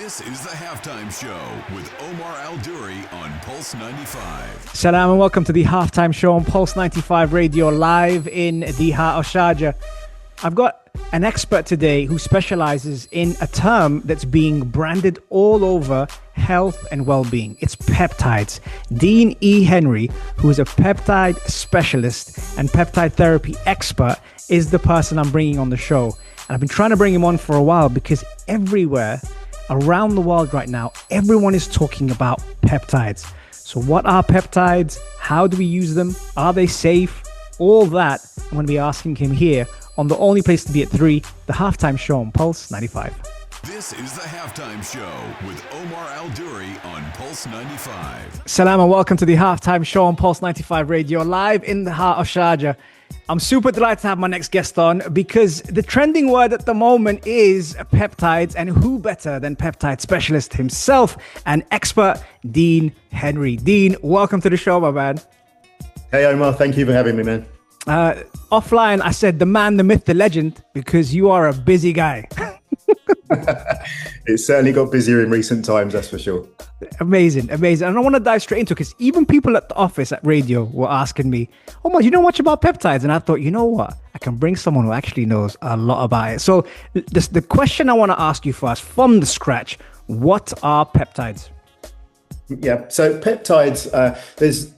This is the Halftime Show with Omar Al Duri on Pulse 95. Salam and welcome to the Halftime Show on Pulse 95 Radio, live in the heart of Sharjah. I've got an expert today who specializes in a term that's being branded all over health and well-being. It's peptides. Dean E. Henry, who is a peptide specialist and peptide therapy expert, is the person I'm bringing on the show. And I've been trying to bring him on for a while because everywhere around the world right now, everyone is talking about peptides. So what are peptides? How do we use them? Are they safe? All that I'm going to be asking him here on the only place to be at 3, the Halftime Show on Pulse 95. This is the Halftime Show with Omar Al Duri on Pulse 95. Salam and welcome to the Halftime Show on Pulse 95 Radio, live in the heart of Sharjah. I'm super delighted to have my next guest on because the trending word at the moment is peptides, and who better than peptide specialist himself and expert, Dean Henry. Dean, welcome to the show, my man. Hey Omar, thank you for having me, man. Offline, I said the man, the myth, the legend, because you are a busy guy. It certainly got busier in recent times, that's for sure. Amazing. And I want to dive straight into it because even people at the office at radio were asking me, "Oh, do you know much about peptides?" And I thought, you know what? I can bring someone who actually knows a lot about it. So the question I want to ask you first, from the scratch, what are peptides? Yeah, so peptides, there's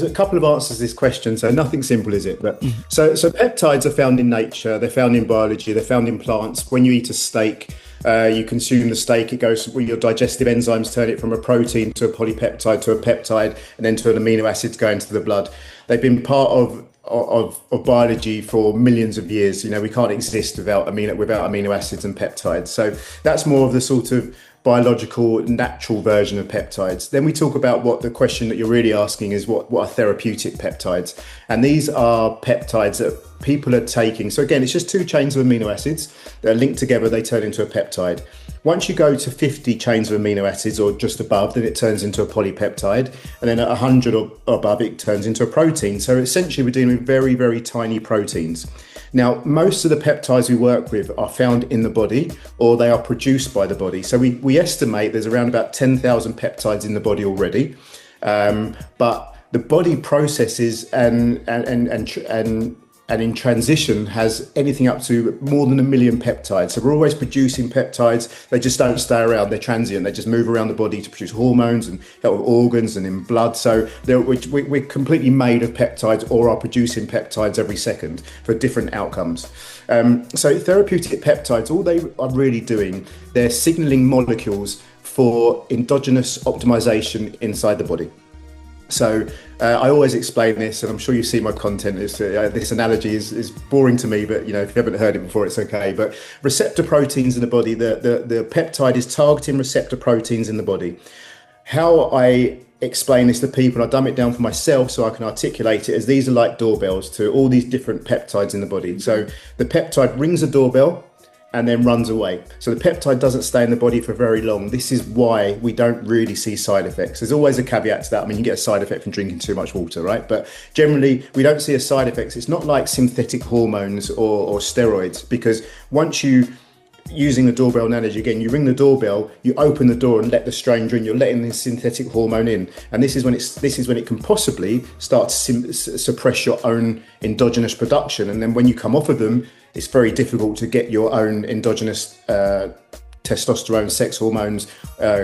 a couple of answers to this question, so nothing simple, is it? But so peptides are found in nature, they're found in biology, they're found in plants. When you eat a steak, you consume the steak, it goes, your digestive enzymes turn it from a protein to a polypeptide to a peptide, and then to an amino acid going into the blood. They've been part of biology for millions of years. We can't exist without amino acids and peptides. So that's more of the sort of biological, natural version of peptides. Then we talk about what the question that you're really asking is, what are therapeutic peptides? And these are peptides that people are taking. So again, it's just 2 chains of amino acids that are linked together, they turn into a peptide. Once you go to 50 chains of amino acids or just above, then it turns into a polypeptide. And then at 100 or above, it turns into a protein. So essentially, we're dealing with very, very tiny proteins. Now, most of the peptides we work with are found in the body, or they are produced by the body. So we estimate there's around about 10,000 peptides in the body already. But the body processes and in transition has anything up to more than 1 million peptides. So we're always producing peptides. They just don't stay around. They're transient. They just move around the body to produce hormones and help with organs and in blood. So we're completely made of peptides, or are producing peptides every second for different outcomes. So therapeutic peptides, all they are really doing, they're signaling molecules for endogenous optimization inside the body. So I always explain this, and I'm sure you see my content. This analogy is boring to me, but if you haven't heard it before, it's okay. But receptor proteins in the body, the peptide is targeting receptor proteins in the body. How I explain this to people, I dumb it down for myself so I can articulate it, as these are like doorbells to all these different peptides in the body. So the peptide rings a doorbell and then runs away. So the peptide doesn't stay in the body for very long. This is why we don't really see side effects. There's always a caveat to that. I mean, you get a side effect from drinking too much water, right? But generally, we don't see a side effects. It's not like synthetic hormones or steroids, because once using the doorbell analogy again, you ring the doorbell, you open the door and let the stranger in, you're letting the synthetic hormone in. And this is when it can possibly start to suppress your own endogenous production. And then when you come off of them, it's very difficult to get your own endogenous testosterone, sex hormones,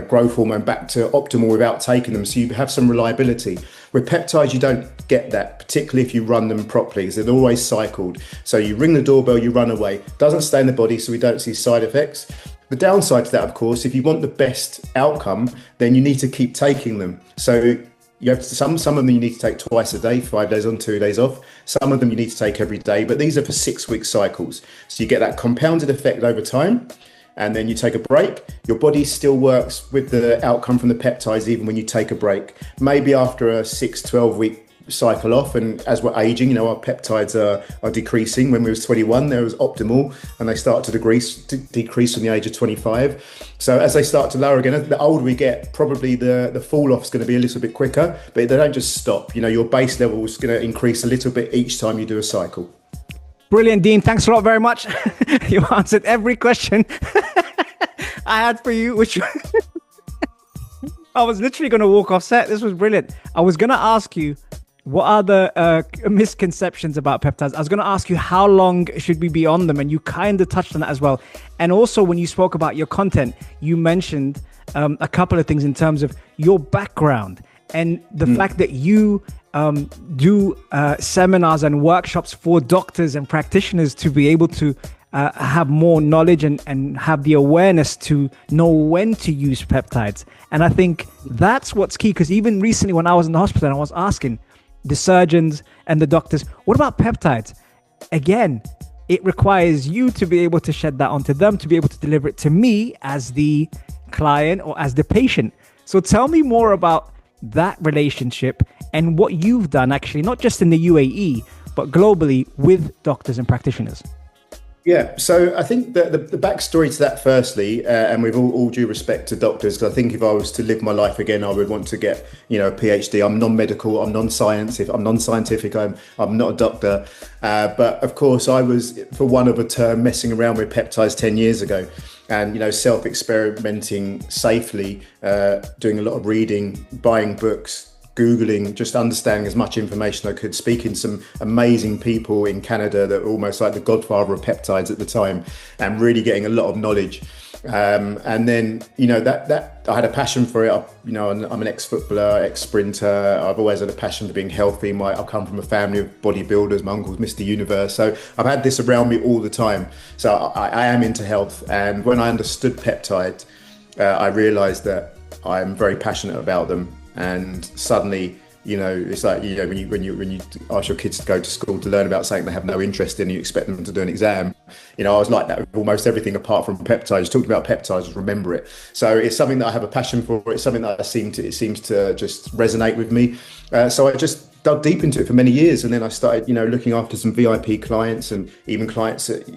growth hormone back to optimal without taking them. So you have some reliability. With peptides, you don't get that, particularly if you run them properly, because they're always cycled. So you ring the doorbell, you run away. Doesn't stay in the body, so we don't see side effects. The downside to that, of course, if you want the best outcome, then you need to keep taking them. So you have to, some of them you need to take twice a day, 5 days on, 2 days off. Some of them you need to take every day, but these are for 6-week cycles. So you get that compounded effect over time, and then you take a break. Your body still works with the outcome from the peptides even when you take a break. Maybe after a 6-12 week cycle off, and as we're aging, our peptides are decreasing. When we was 21, they was optimal, and they start to decrease from the age of 25. So as they start to lower again, the older we get, probably the fall off is going to be a little bit quicker, but they don't just stop. Your base level is going to increase a little bit each time you do a cycle. Brilliant, Dean. Thanks a lot very much. You answered every question I had for you, which I was literally going to walk off set. This was brilliant. I was going to ask you, what are the misconceptions about peptides? I was going to ask you, how long should we be on them? And you kind of touched on that as well. And also, when you spoke about your content, you mentioned a couple of things in terms of your background and the fact that you do seminars and workshops for doctors and practitioners to be able to have more knowledge and have the awareness to know when to use peptides. And I think that's what's key, because even recently when I was in the hospital, I was asking the surgeons and the doctors, what about peptides? Again, it requires you to be able to shed that onto them, to be able to deliver it to me as the client or as the patient. So tell me more about that relationship and what you've done, actually, not just in the UAE, but globally with doctors and practitioners. Yeah, so I think that the backstory to that, firstly, and with all due respect to doctors, because I think if I was to live my life again, I would want to get, a PhD. I'm non-medical, I'm non-scientific, I'm not a doctor. But of course, I was, for want of a term, messing around with peptides 10 years ago. And, self-experimenting safely, doing a lot of reading, buying books, Googling, just understanding as much information I could, speaking to some amazing people in Canada that were almost like the godfather of peptides at the time, and really getting a lot of knowledge. And then, that I had a passion for it. I'm an ex-footballer, ex-sprinter. I've always had a passion for being healthy. I come from a family of bodybuilders. My uncle's Mr. Universe. So I've had this around me all the time. So I am into health. And when I understood peptides, I realized that I'm very passionate about them. And suddenly, it's like, when you ask your kids to go to school to learn about something they have no interest in, you expect them to do an exam. I was like that with almost everything apart from peptides. Talking about peptides, just remember it. So it's something that I have a passion for. It's something that it seems to just resonate with me. So I just dug deep into it for many years, and then I started, looking after some VIP clients, and even clients that,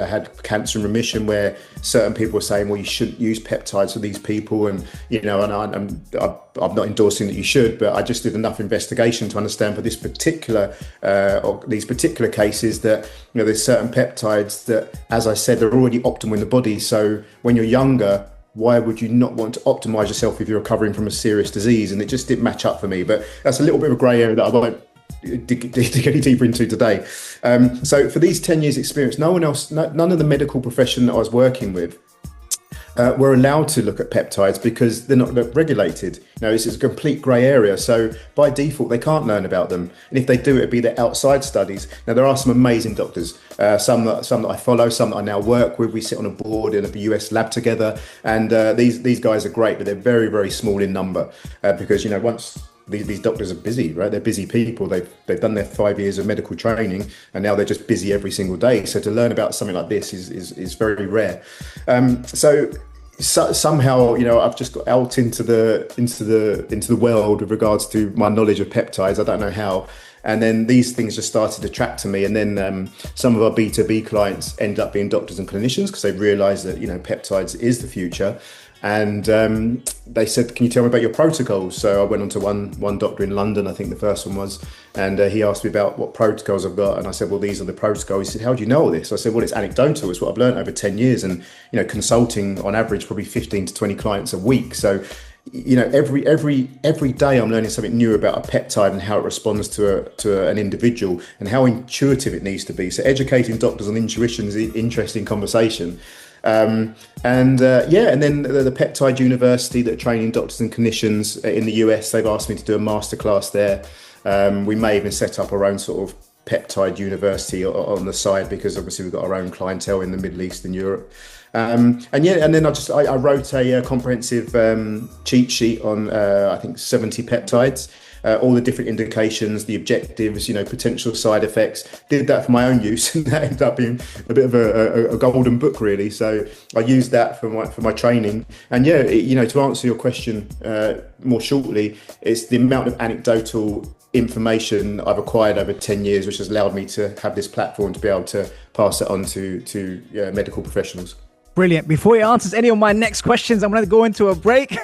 had cancer in remission, where certain people were saying, well, you shouldn't use peptides for these people, and I'm not endorsing that you should, but I just did enough investigation to understand for this particular or these particular cases that there's certain peptides that, as I said, they're already optimal in the body. So when you're younger, why would you not want to optimize yourself if you're recovering from a serious disease? And it just didn't match up for me. But that's a little bit of a grey area that I won't dig any deeper into today. So for these 10 years experience, none of the medical profession that I was working with were allowed to look at peptides because they're not regulated. This is a complete grey area. So by default, they can't learn about them. And if they do, it'd be their outside studies. Now, there are some amazing doctors, some that I follow, some that I now work with. We sit on a board in a US lab together. And these guys are great, but they're very, very small in number because, once these doctors are busy, right? They're busy people. They've done their 5 years of medical training, and now they're just busy every single day. So to learn about something like this is very rare. So somehow, I've just got out into the world with regards to my knowledge of peptides. I don't know how. And then these things just started to attract to me. And then some of our B2B clients end up being doctors and clinicians because they realized that, peptides is the future. And they said, can you tell me about your protocols? So I went on to one doctor in London, I think the first one was, and he asked me about what protocols I've got. And I said, well, these are the protocols. He said, how do you know all this? I said, well, it's anecdotal. It's what I've learned over 10 years. And, consulting on average, probably 15 to 20 clients a week. So, every day I'm learning something new about a peptide and how it responds to an individual and how intuitive it needs to be. So educating doctors on intuition is an interesting conversation. And then the Peptide University that are training doctors and clinicians in the US, they've asked me to do a masterclass there. We may even set up our own sort of Peptide University on the side because obviously we've got our own clientele in the Middle East and Europe. And then I wrote a comprehensive cheat sheet on I think 70 peptides. All the different indications, the objectives, potential side effects. Did that for my own use, and that ended up being a bit of a golden book, really. So I used that for my training. And to answer your question more shortly, it's the amount of anecdotal information I've acquired over 10 years, which has allowed me to have this platform to be able to pass it on to medical professionals. Brilliant. Before he answers any of my next questions, I'm going to go into a break.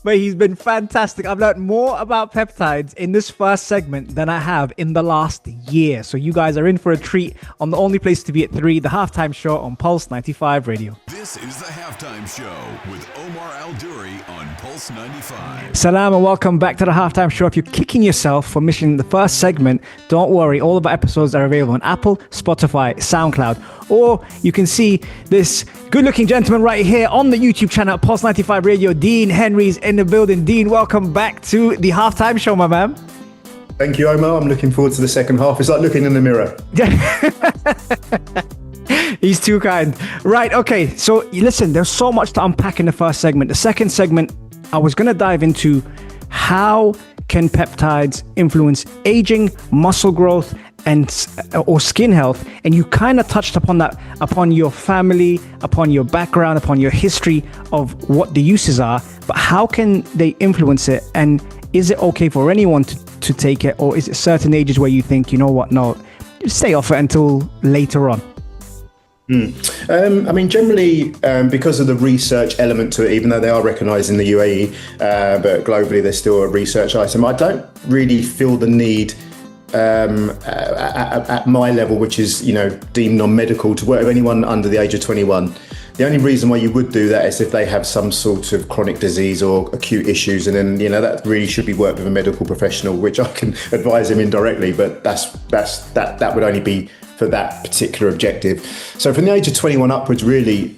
But he's been fantastic. I've learned more about peptides in this first segment than I have in the last year. So you guys are in for a treat on the only place to be at 3, the halftime show on Pulse 95 Radio. This is the Halftime Show with Omar Al Duri on Pulse 95. Salam and welcome back to the Halftime Show. If you're kicking yourself for missing the first segment, don't worry. All of our episodes are available on Apple, Spotify, SoundCloud, or you can see this good-looking gentleman right here on the YouTube channel, Pulse 95 Radio. Dean Henry's in the building. Dean, welcome back to the Halftime Show, my man. Thank you, Omar. I'm looking forward to the second half. It's like looking in the mirror. He's too kind. Right, okay. So listen, there's so much to unpack in the first segment. The second segment, I was going to dive into how can peptides influence aging, muscle growth, and or skin health. And you kind of touched upon that, upon your family, upon your background, upon your history of what the uses are. But how can they influence it? And is it okay for anyone to take it? Or is it certain ages where you think, you know what, no, stay off it until later on? I mean, generally, because of the research element to it, even though they are recognised in the UAE, but globally they're still a research item, I don't really feel the need at my level, which is, deemed non-medical, to work with anyone under the age of 21. The only reason why you would do that is if they have some sort of chronic disease or acute issues, and then that really should be worked with a medical professional, which I can advise them indirectly, but that would only be for that particular objective. So from the age of 21 upwards, really,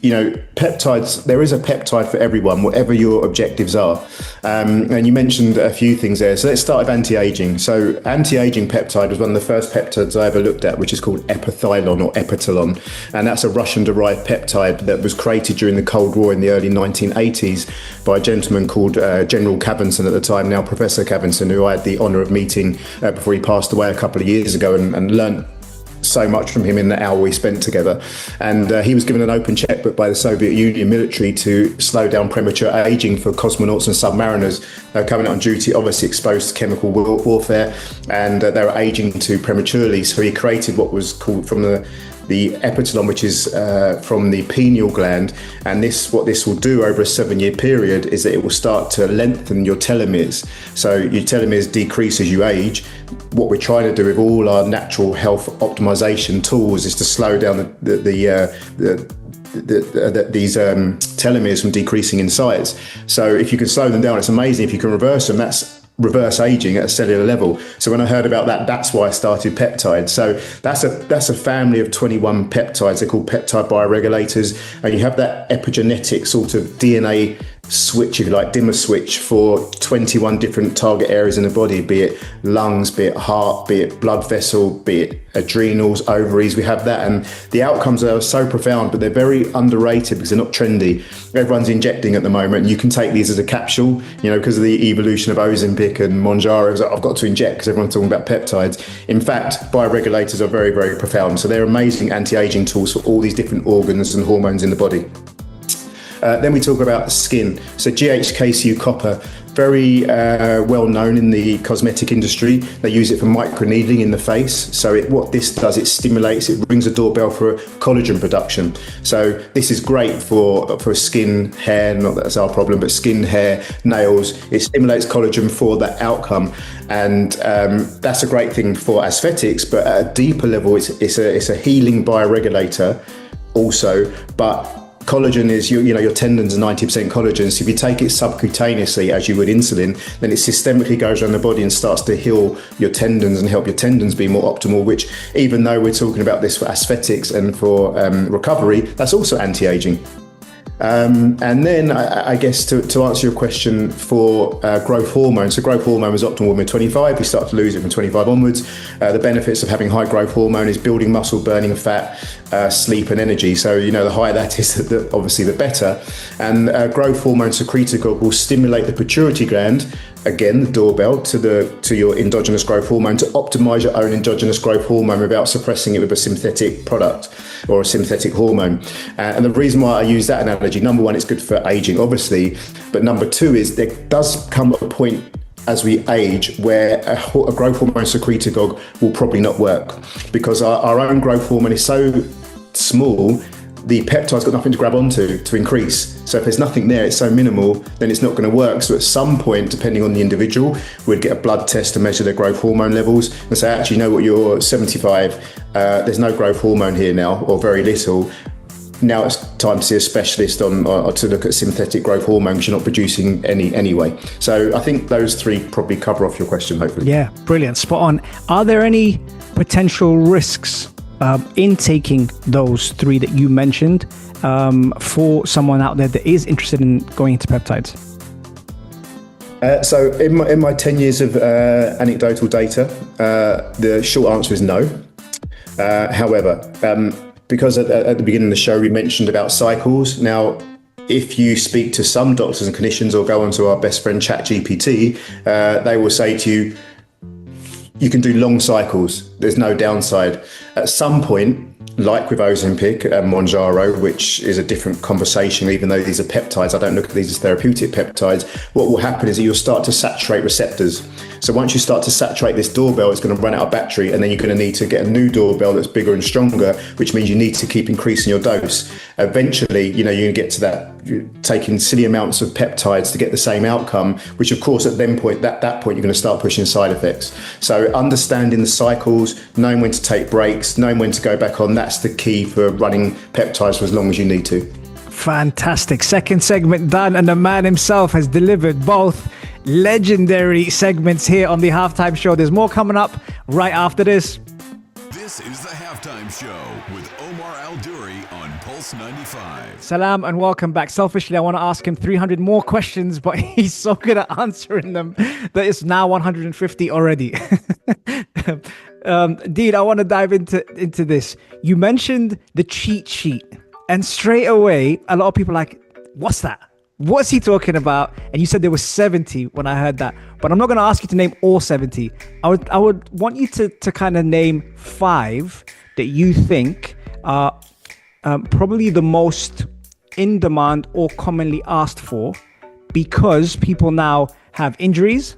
peptides, there is a peptide for everyone, whatever your objectives are. And you mentioned a few things there. So let's start with anti-aging. So anti-aging peptide was one of the first peptides I ever looked at, which is called epithalon or epitalon. And that's a Russian-derived peptide that was created during the Cold War in the early 1980s by a gentleman called General Cavinson at the time, now Professor Cavinson, who I had the honour of meeting before he passed away a couple of years ago, and learnt so much from him in the hour we spent together. And he was given an open checkbook by the Soviet Union military to slow down premature aging for cosmonauts and submariners coming out on duty, obviously exposed to chemical warfare, and they were aging too prematurely. So he created what was called from the epitalon, which is from the pineal gland, and what this will do over a 7-year period is that it will start to lengthen your telomeres. So your telomeres decrease as you age. What we're trying to do with all our natural health optimization tools is to slow down these telomeres from decreasing in size. So if you can slow them down, it's amazing. If you can reverse them, that's reverse aging at a cellular level. So when I heard about that, that's why I started Peptide. So that's a family of 21 peptides. They're called peptide bioregulators, and you have that epigenetic sort of DNA switch, if you like, dimmer switch for 21 different target areas in the body, be it lungs, be it heart, be it blood vessel, be it adrenals, ovaries. We have that, and the outcomes are so profound, but they're very underrated because they're not trendy. Everyone's injecting at the moment, and you can take these as a capsule, because of the evolution of Ozempic and Mounjaro. I've got to inject because everyone's talking about peptides. In fact, bioregulators are very, very profound. So they're amazing anti-aging tools for all these different organs and hormones in the body. Then we talk about skin. So GHKCU copper, very well known in the cosmetic industry. They use it for microneedling in the face. So what this does, it stimulates, it rings a doorbell for collagen production. So this is great for skin, hair, not that that's our problem, but skin, hair, nails. It stimulates collagen for that outcome. And that's a great thing for aesthetics, but at a deeper level, it's a healing bioregulator also. But collagen is, your tendons are 90% collagen. So if you take it subcutaneously, as you would insulin, then it systemically goes around the body and starts to heal your tendons and help your tendons be more optimal, which, even though we're talking about this for aesthetics and for recovery, that's also anti-aging. And then I guess to answer your question for growth hormone. So growth hormone is optimal when we're 25. We start to lose it from 25 onwards. The benefits of having high growth hormone is building muscle, burning fat, sleep and energy. So, the higher that is, obviously the better. And growth hormone secretagogue will stimulate the pituitary gland, again, the doorbell to your endogenous growth hormone, to optimize your own endogenous growth hormone without suppressing it with a synthetic product or a synthetic hormone. And the reason why I use that analogy, number one, it's good for aging, obviously, but number two is there does come a point as we age where a growth hormone secretagogue will probably not work, because our own growth hormone is so small, the peptide's got nothing to grab onto to increase. So if there's nothing there, it's so minimal, then it's not going to work. So at some point, depending on the individual, we'd get a blood test to measure their growth hormone levels and say, actually, you're 75, there's no growth hormone here now, or very little. now it's time to see a specialist on to look at synthetic growth hormone because you're not producing any anyway. So I think those three probably cover off your question, hopefully. Yeah, brilliant, spot on. Are there any potential risks in taking those three that you mentioned for someone out there that is interested in going into peptides? So in my 10 years of anecdotal data, the short answer is no. However, because at the beginning of the show we mentioned about cycles. Now, if you speak to some doctors and clinicians or go onto our best friend ChatGPT, they will say to you, you can do long cycles. There's no downside. At some point, like with Ozempic and Mounjaro, which is a different conversation, even though these are peptides, I don't look at these as therapeutic peptides. What will happen is that you'll start to saturate receptors. So once you start to saturate this doorbell, it's going to run out of battery, and then you're going to need to get a new doorbell that's bigger and stronger, which means you need to keep increasing your dose. Eventually, you can get to that, taking silly amounts of peptides to get the same outcome, which of course at that point you're going to start pushing side effects. So understanding the cycles, knowing when to take breaks, knowing when to go back on, that's the key for running peptides for as long as you need to. Fantastic. Second segment done, and the man himself has delivered both legendary segments here on the Halftime Show. There's more coming up right after this. This is the Halftime Show with Omar Al Duri on Pulse 95. Salam and welcome back. Selfishly, I want to ask him 300 more questions, but he's so good at answering them that it's now 150 already. Dean, I want to dive into this. You mentioned the cheat sheet, and straight away, a lot of people are like, what's that? What's he talking about? And you said there was 70 when I heard that, but I'm not going to ask you to name all 70. I would want you to kind of name 5 that you think are probably the most in demand or commonly asked for, because people now have injuries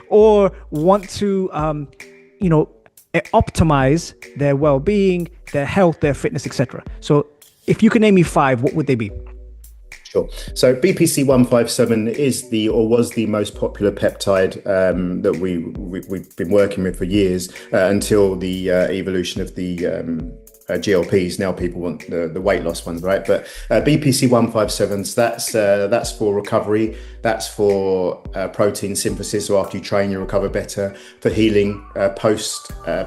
or want to, optimize their well-being, their health, their fitness, etc. So if you could name me 5, what would they be? Sure. So BPC 157 was the most popular peptide that we've been working with for years until the evolution of the GLPs. Now people want the weight loss ones, right? But BPC 157s, that's for recovery. That's for protein synthesis. So after you train, you recover better. For healing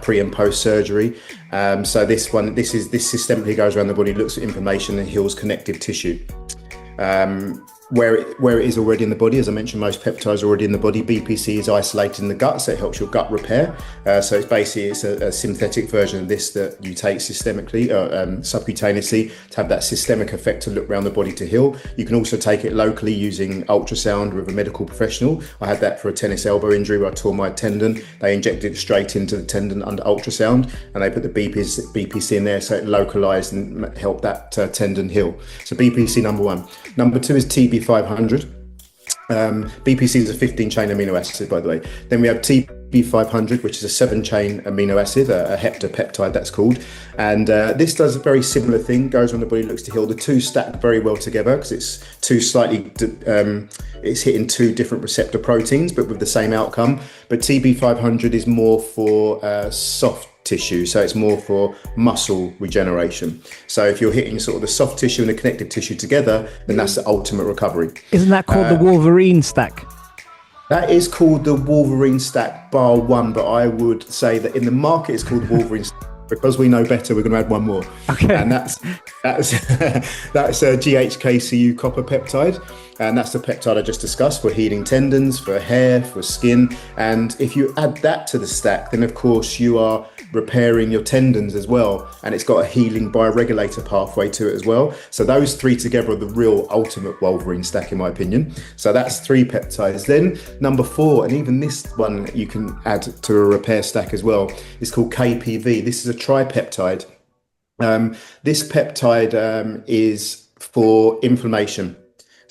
pre and post surgery. So this systemically goes around the body, looks at inflammation and heals connective tissue. Where it is already in the body, as I mentioned, most peptides are already in the body. BPC is isolated in the gut, so it helps your gut repair. So it's a synthetic version of this that you take systemically, subcutaneously, to have that systemic effect to look around the body to heal. You can also take it locally using ultrasound with a medical professional. I had that for a tennis elbow injury where I tore my tendon. They injected it straight into the tendon under ultrasound, and they put the BPC in there so it localized and helped that tendon heal. So BPC number 1. Number 2 is TB500. BPC is a 15-chain amino acid, by the way. Then we have TB500, which is a 7-chain amino acid, a heptapeptide that's called. And this does a very similar thing, goes around the body, looks to heal. The two stack very well together because it's it's hitting 2 different receptor proteins, but with the same outcome. But TB500 is more for soft tissue, so it's more for muscle regeneration. So if you're hitting sort of the soft tissue and the connective tissue together, then that's the ultimate recovery. Isn't that called the Wolverine stack? That is called the Wolverine stack bar 1, but I would say that in the market it's called Wolverine stack. Because we know better, we're going to add one more. Okay. And that's a GHKCU copper peptide. And that's the peptide I just discussed for healing tendons, for hair, for skin. And if you add that to the stack, then of course you are repairing your tendons as well. And it's got a healing bioregulator pathway to it as well. So those 3 together are the real ultimate Wolverine stack, in my opinion. So that's 3 peptides. Then number 4, and even this one you can add to a repair stack as well, is called KPV. This is a tripeptide. This peptide is for inflammation.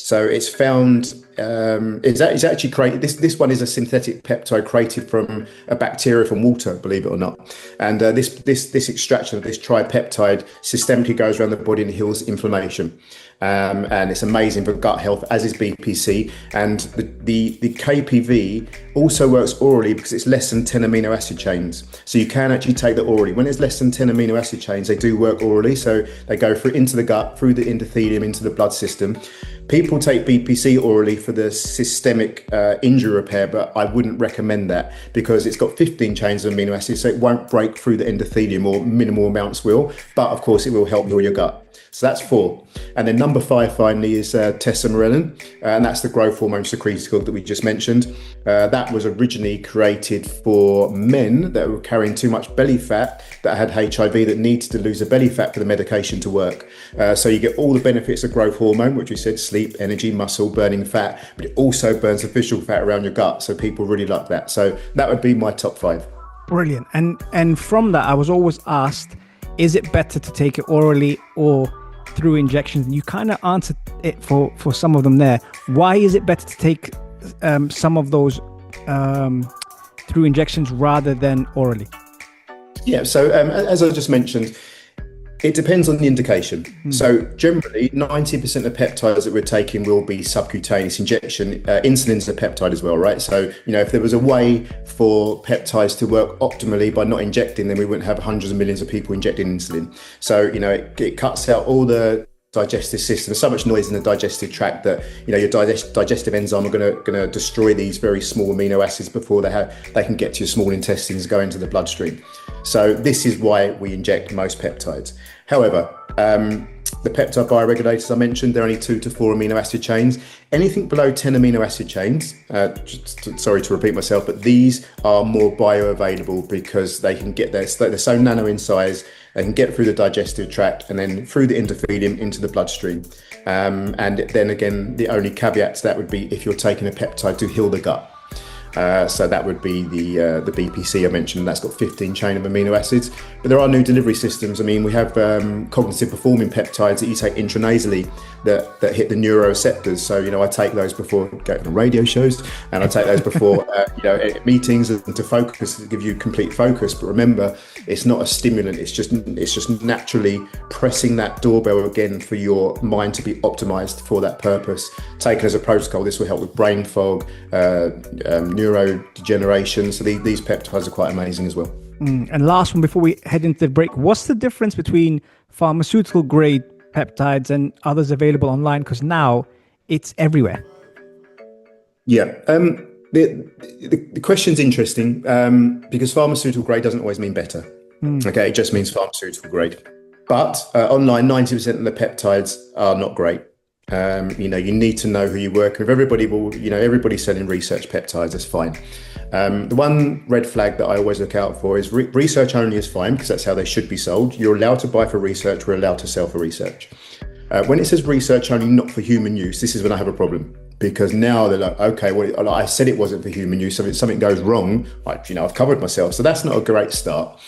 So it's found. It's actually created. This one is a synthetic peptide created from a bacteria from water, believe it or not. And this extraction of this tripeptide systemically goes around the body and heals inflammation. And it's amazing for gut health, as is BPC. And the KPV also works orally because it's less than 10 amino acid chains. So you can actually take that orally. When it's less than 10 amino acid chains, they do work orally. So they go through into the gut, through the endothelium, into the blood system. People take BPC orally for the systemic injury repair, but I wouldn't recommend that because it's got 15 chains of amino acids, so it won't break through the endothelium, or minimal amounts will. But of course, it will help heal your gut. So that's 4. And then number 5 finally is testosterone, and that's the growth hormone secretagogue that we just mentioned. That was originally created for men that were carrying too much belly fat, that had HIV, that needed to lose the belly fat for the medication to work. So you get all the benefits of growth hormone, which we said, sleep, energy, muscle, burning fat, but it also burns the visceral fat around your gut. So people really like that. So that would be my top 5. Brilliant. And from that, I was always asked, is it better to take it orally or through injections? And you kind of answered it for some of them there. Why is it better to take some of those through injections rather than orally? Yeah, so as I just mentioned, it depends on the indication. So generally, 90% of peptides that we're taking will be subcutaneous injection. Insulin's a peptide as well, right? So, if there was a way for peptides to work optimally by not injecting, then we wouldn't have hundreds of millions of people injecting insulin. So, it cuts out all the digestive system. So much noise in the digestive tract that your digestive enzyme are going to destroy these very small amino acids before they can get to your small intestines, go into the bloodstream. So this is why we inject most peptides. However, the peptide bioregulators I mentioned, they're only 2 to 4 amino acid chains. Anything below 10 amino acid chains, sorry to repeat myself, but these are more bioavailable because they can get they're so nano in size. They can get through the digestive tract and then through the endothelium into the bloodstream. And then again, the only caveat to that would be if you're taking a peptide to heal the gut. So that would be the BPC I mentioned. That's got 15 chain of amino acids. But there are new delivery systems. I mean, we have cognitive performing peptides that you take intranasally that hit the neuroreceptors. So, I take those before going on radio shows, and I take those before, meetings and to focus, to give you complete focus. But remember, it's not a stimulant. It's just naturally pressing that doorbell again for your mind to be optimized for that purpose. Taken as a protocol, this will help with brain fog, neurodegeneration. So these peptides are quite amazing as well. And last one before we head into the break, what's the difference between pharmaceutical grade peptides and others available online? Because now it's everywhere. Yeah. The question's interesting because pharmaceutical grade doesn't always mean better. Okay, it just means pharmaceutical grade. But online, 90% of the peptides are not great. You need to know who you work with. Everybody's selling research peptides, that's fine. The one red flag that I always look out for is research only is fine because that's how they should be sold. You're allowed to buy for research, we're allowed to sell for research. When it says research only, not for human use, this is when I have a problem. Because now they're like, okay, well, I said it wasn't for human use, so if something goes wrong, I've covered myself. So that's not a great start.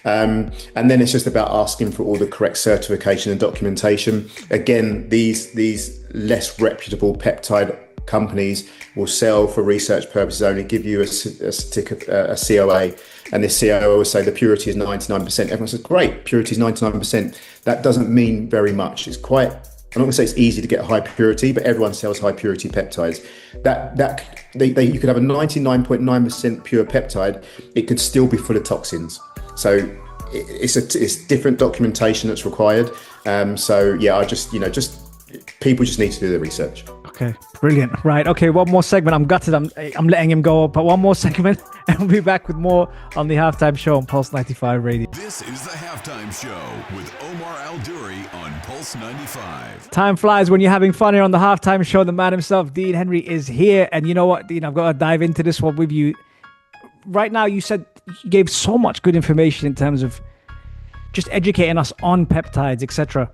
And then it's just about asking for all the correct certification and documentation. Again, these less reputable peptide companies will sell for research purposes only, give you a certificate, a COA, and this COA will say the purity is 99%. Everyone says, great, purity is 99%. That doesn't mean very much. It's quite, I'm not going to say it's easy to get high purity, but everyone sells high purity peptides. You could have a 99.9% pure peptide. It could still be full of toxins. So it's different documentation that's required. People just need to do the research. Okay, brilliant. Right. Okay, one more segment. I'm gutted. I'm letting him go, but one more segment, and we'll be back with more on the Halftime Show on Pulse 95 Radio. This is the Halftime Show with Omar Al Duri on Pulse 95. Time flies when you're having fun here on the Halftime Show. The man himself, Dean Henry, is here, and you know what, Dean? I've got to dive into this one with you. Right now, you said you gave so much good information in terms of just educating us on peptides, etc.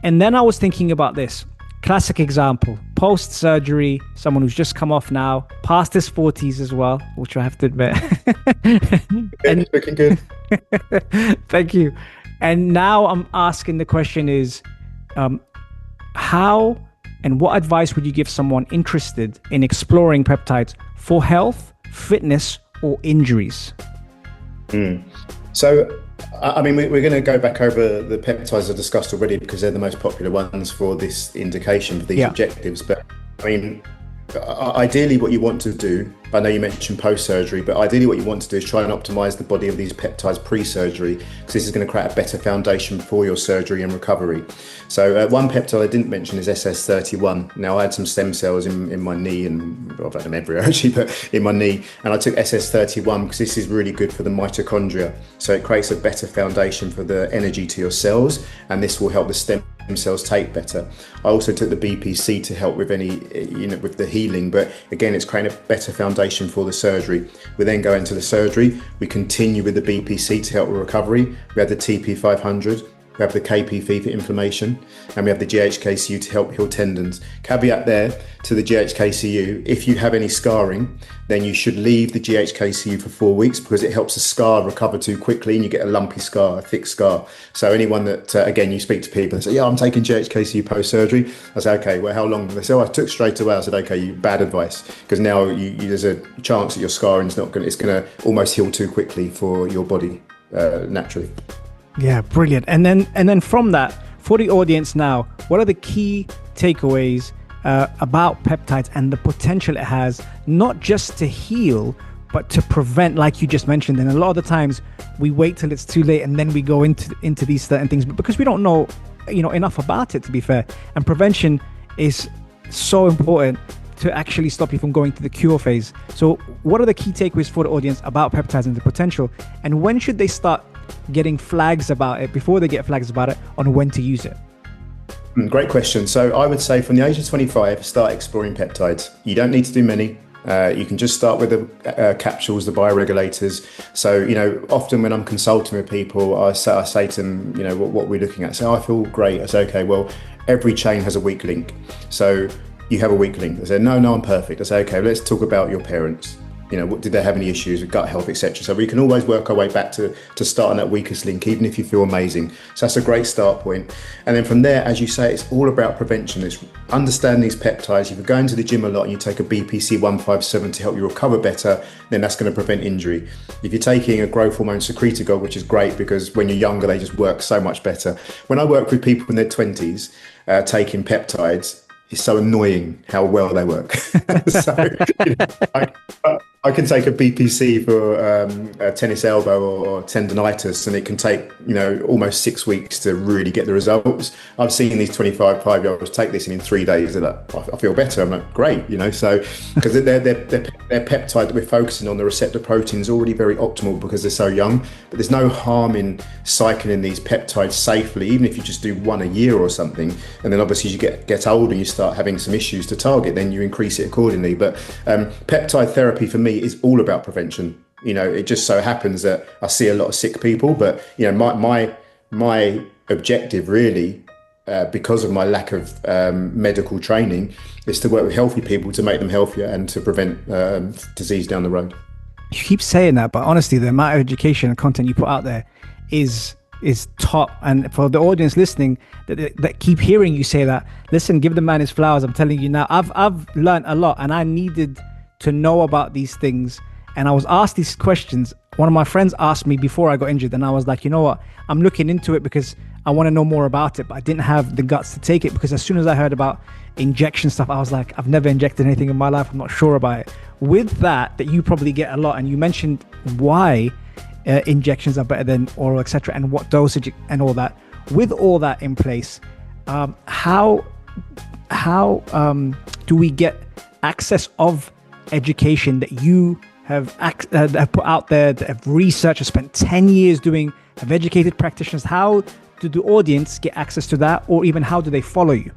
And then I was thinking about this. Classic example, post-surgery, someone who's just come off now, past his 40s as well, which I have to admit. And looking good. Thank you. And now I'm asking the question is, how And what advice would you give someone interested in exploring peptides for health, fitness, or injuries? So, I mean, we're going to go back over the peptides I discussed already because they're the most popular ones for this indication, for these objectives. But I mean, ideally what you want to do, I know you mentioned post-surgery, but ideally what you want to do is try and optimize the body of these peptides pre-surgery, because this is going to create a better foundation for your surgery and recovery. So one peptide I didn't mention is SS31. Now, I had some stem cells in my knee, and I've had them everywhere actually, but in my knee, and I took SS31 because this is really good for the mitochondria. So it creates a better foundation for the energy to your cells, and this will help the stem cells take better. I also took the BPC to help with any, with the healing, but again, it's creating a better foundation for the surgery. We then go into the surgery, we continue with the BPC to help with recovery. We have the TP500, we have the KPV for inflammation, and we have the GHKCU to help heal tendons. Caveat there to the GHKCU, if you have any scarring, then you should leave the GHKCU for 4 weeks, because it helps the scar recover too quickly and you get a lumpy scar, a thick scar. So anyone that, again, you speak to people and say, yeah, I'm taking GHKCU post-surgery. I say, okay, well, how long? They say, I took straight away. I said, okay, bad advice, because now there's a chance that your scarring is it's going to almost heal too quickly for your body naturally. Yeah, brilliant. And then from that, for the audience now, what are the key takeaways about peptides and the potential it has, not just to heal, but to prevent, like you just mentioned? And a lot of the times we wait till it's too late and then we go into these certain things, but because we don't know, enough about it, to be fair. And prevention is so important to actually stop you from going to the cure phase. So what are the key takeaways for the audience about peptides and the potential? And when should they start getting flags about it, before they get flags about it, on when to use it? Great question. So I would say from the age of 25, start exploring peptides. You don't need to do many. You can just start with the capsules, the bioregulators. So, often when I'm consulting with people, I say to them, what we're looking at. So I feel great. I say, okay, well, every chain has a weak link. So you have a weak link. They say, no, I'm perfect. I say, okay, let's talk about your parents. Did they have any issues with gut health, etc.? So we can always work our way back to starting that weakest link, even if you feel amazing. So that's a great start point. And then from there, as you say, it's all about prevention. It's understanding these peptides. If you're going to the gym a lot and you take a BPC 157 to help you recover better, then that's going to prevent injury. If you're taking a growth hormone secretagogue, which is great because when you're younger, they just work so much better. When I work with people in their 20s taking peptides, it's so annoying how well they work. So, I can take a BPC for a tennis elbow or tendonitis, and it can take, almost 6 weeks to really get the results. I've seen these 25-year-olds take this, and in 3 days, they're like, I feel better. I'm like, great, so because their peptide that we're focusing on, the receptor protein, is already very optimal because they're so young. But there's no harm in cycling these peptides safely, even if you just do one a year or something. And then obviously as you get older and you start having some issues to target, then you increase it accordingly. But peptide therapy for me is all about prevention. It just so happens that I see a lot of sick people, but my objective really, because of my lack of medical training, is to work with healthy people to make them healthier and to prevent disease down the road. You keep saying that, but honestly, the amount of education and content you put out there is top. And for the audience listening that keep hearing you say that, listen, give the man his flowers. I'm telling you now, I've learned a lot, and I needed to know about these things. And I was asked these questions. One of my friends asked me before I got injured, and I was like, you know what, I'm looking into it because I want to know more about it, but I didn't have the guts to take it, because as soon as I heard about injection stuff, I was like, I've never injected anything in my life. I'm not sure about it. With that you probably get a lot, and you mentioned why injections are better than oral, etc., and what dosage and all that. With all that in place, how do we get access of education that you have put out there, that have researched, have spent 10 years doing, have educated practitioners? How do the audience get access to that, or even how do they follow you?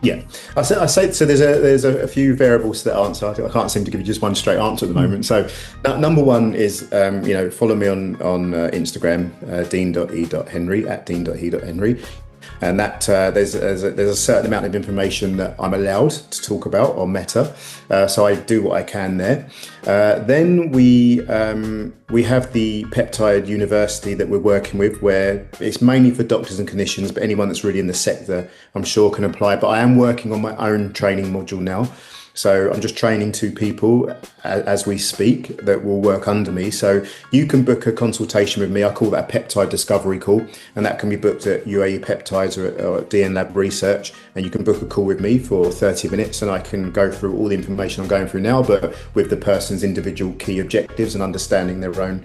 Yeah, I say so. There's a few variables to that answer. I can't seem to give you just one straight answer at the moment. So number one is follow me on Instagram, dean.e.henry, at dean.e.henry. And that there's a certain amount of information that I'm allowed to talk about on Meta, so I do what I can there. Then we have the Peptide University that we're working with, where it's mainly for doctors and clinicians, but anyone that's really in the sector, I'm sure, can apply. But I am working on my own training module now. So I'm just training 2 people as we speak that will work under me. So you can book a consultation with me. I call that a peptide discovery call, and that can be booked at UAE Peptides or at DN Lab Research. And you can book a call with me for 30 minutes, and I can go through all the information I'm going through now, but with the person's individual key objectives and understanding their own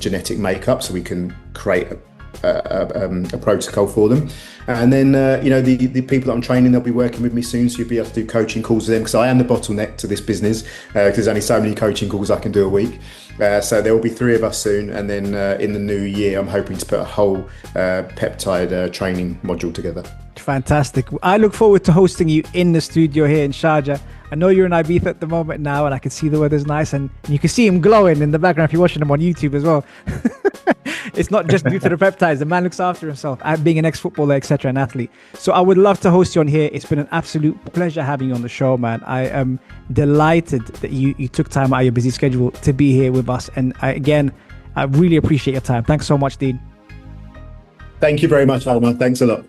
genetic makeup, so we can create a protocol for them. And then the people that I'm training, they'll be working with me soon, so you'll be able to do coaching calls with them, because I am the bottleneck to this business, because there's only so many coaching calls I can do a week. So there will be 3 of us soon, and then in the new year I'm hoping to put a whole peptide training module together. Fantastic. I look forward to hosting you in the studio here in Sharjah. I know you're in Ibiza at the moment now, and I can see the weather's nice, and you can see him glowing in the background if you're watching him on YouTube as well. It's not just due to the peptides. The man looks after himself, being an ex-footballer, etc., an athlete. So I would love to host you on here. It's been an absolute pleasure having you on the show, man. I am delighted that you took time out of your busy schedule to be here with us. And I really appreciate your time. Thanks so much, Dean. Thank you very much, Omar. Thanks a lot.